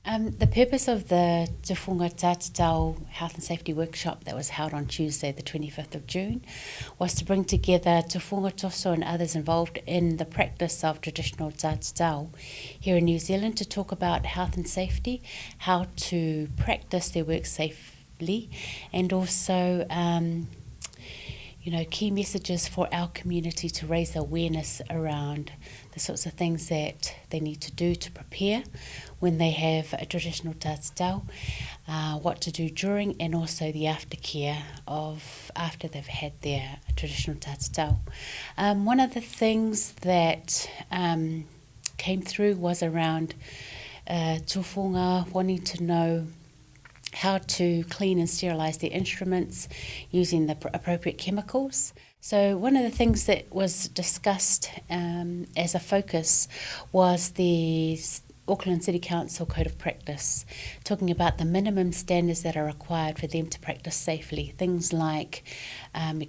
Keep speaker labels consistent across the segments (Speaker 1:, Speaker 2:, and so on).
Speaker 1: The purpose of the Tufuga Ta Tatau Health and Safety Workshop that was held on Tuesday, the 25th of June, was to bring together Tufuga, Toso and others involved in the practice of traditional Ta Tatau here in New Zealand to talk about health and safety, how to practice their work safely, and also key messages for our community to raise awareness around the sorts of things that they need to do to prepare when they have a traditional ta tatau, what to do during, and also the aftercare of after they've had their traditional ta tatau. One of the things that came through was around Tufuga wanting to know how to clean and sterilize their instruments using the appropriate chemicals. So one of the things that was discussed as a focus was the Auckland City Council Code of Practice, talking about the minimum standards that are required for them to practice safely. Things like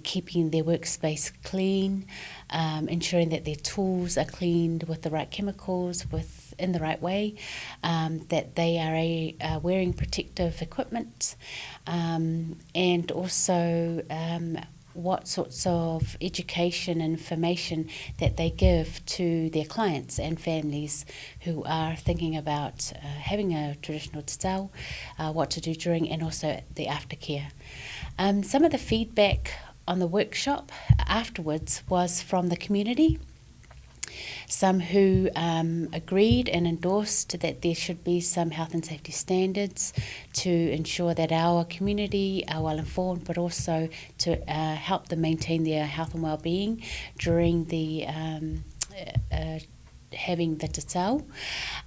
Speaker 1: keeping their workspace clean, ensuring that their tools are cleaned with the right chemicals, in the right way, that they are wearing protective equipment, and also what sorts of education and information that they give to their clients and families who are thinking about having a traditional tatau, what to do during, and also the aftercare. Some of the feedback on the workshop afterwards was from the community. Some who agreed and endorsed that there should be some health and safety standards to ensure that our community are well informed, but also to help them maintain their health and well-being during the having the tatau.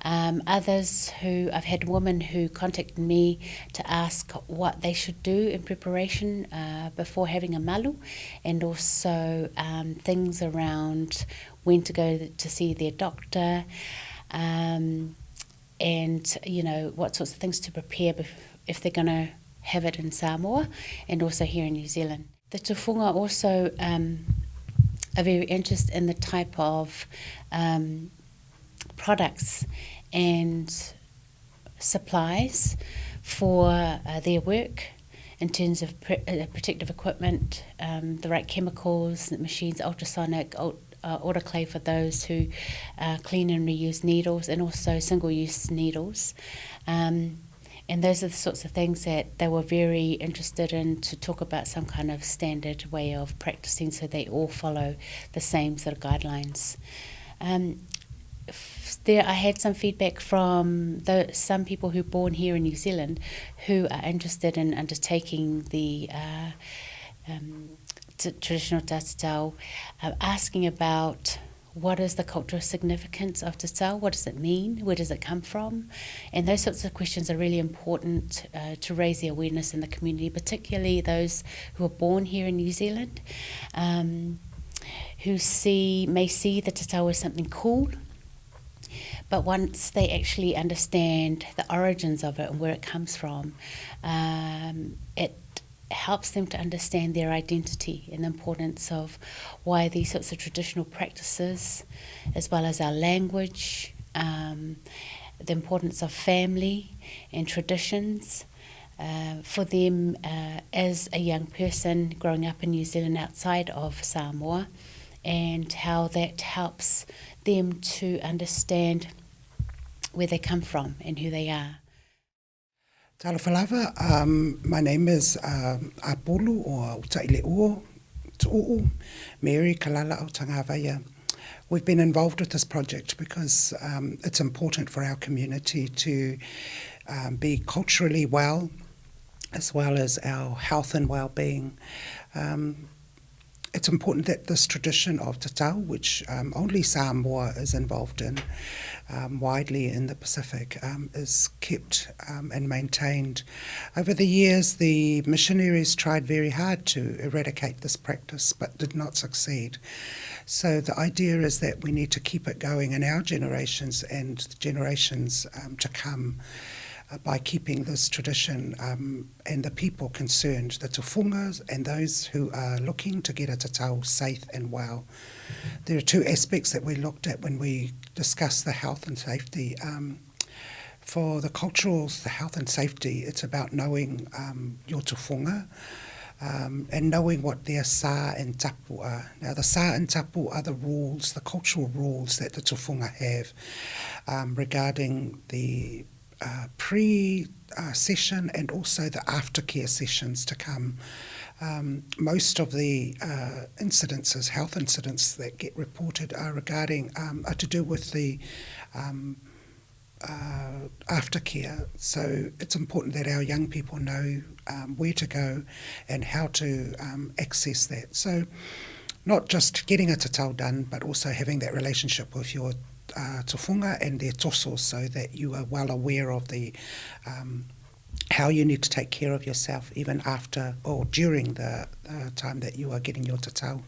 Speaker 1: Others I've had women who contacted me to ask what they should do in preparation before having a malu, and also things around when to go to see their doctor, and what sorts of things to prepare if they're going to have it in Samoa and also here in New Zealand. The Tufuga also are very interested in the type of products and supplies for their work in terms of protective equipment, the right chemicals, machines, ultrasonic, autoclave for those who clean and reuse needles, and also single-use needles. And those are the sorts of things that they were very interested in, to talk about some kind of standard way of practicing so they all follow the same sort of guidelines. I had some feedback from some people who are born here in New Zealand who are interested in undertaking the traditional ta tatau, asking about what is the cultural significance of tatau, what does it mean, where does it come from, and those sorts of questions are really important to raise the awareness in the community, particularly those who are born here in New Zealand, who may see the tatau as something cool, but once they actually understand the origins of it and where it comes from, it helps them to understand their identity and the importance of why these sorts of traditional practices, as well as our language, the importance of family and traditions, for them as a young person growing up in New Zealand outside of Samoa, and how that helps them to understand where they come from and who they are.
Speaker 2: Talafalava, my name is Apolu, or Tuu'u Mary Kalala Autagavaia. We've been involved with this project because it's important for our community to be culturally well, as well as our health and well-being. It's important that this tradition of tatau, which only Samoa is involved in, widely in the Pacific, is kept and maintained. Over the years, the missionaries tried very hard to eradicate this practice, but did not succeed. So the idea is that we need to keep it going in our generations and the generations to come, by keeping this tradition and the people concerned, the tufungas and those who are looking to get a tatau safe and well. There are two aspects that we looked at when we discussed the health and safety for the culturals, the health and safety, it's about knowing your tufunga, and knowing what their sa and tapu are. Now, the sa and tapu are the rules, the cultural rules that the tufunga have regarding the pre-session and also the aftercare sessions to come. Most of the incidences, health incidents that get reported are to do with the aftercare. So it's important that our young people know where to go and how to access that. So not just getting a tatau done, but also having that relationship with your tufunga and their toso, so that you are well aware of the how you need to take care of yourself even after or during the time that you are getting your tatau.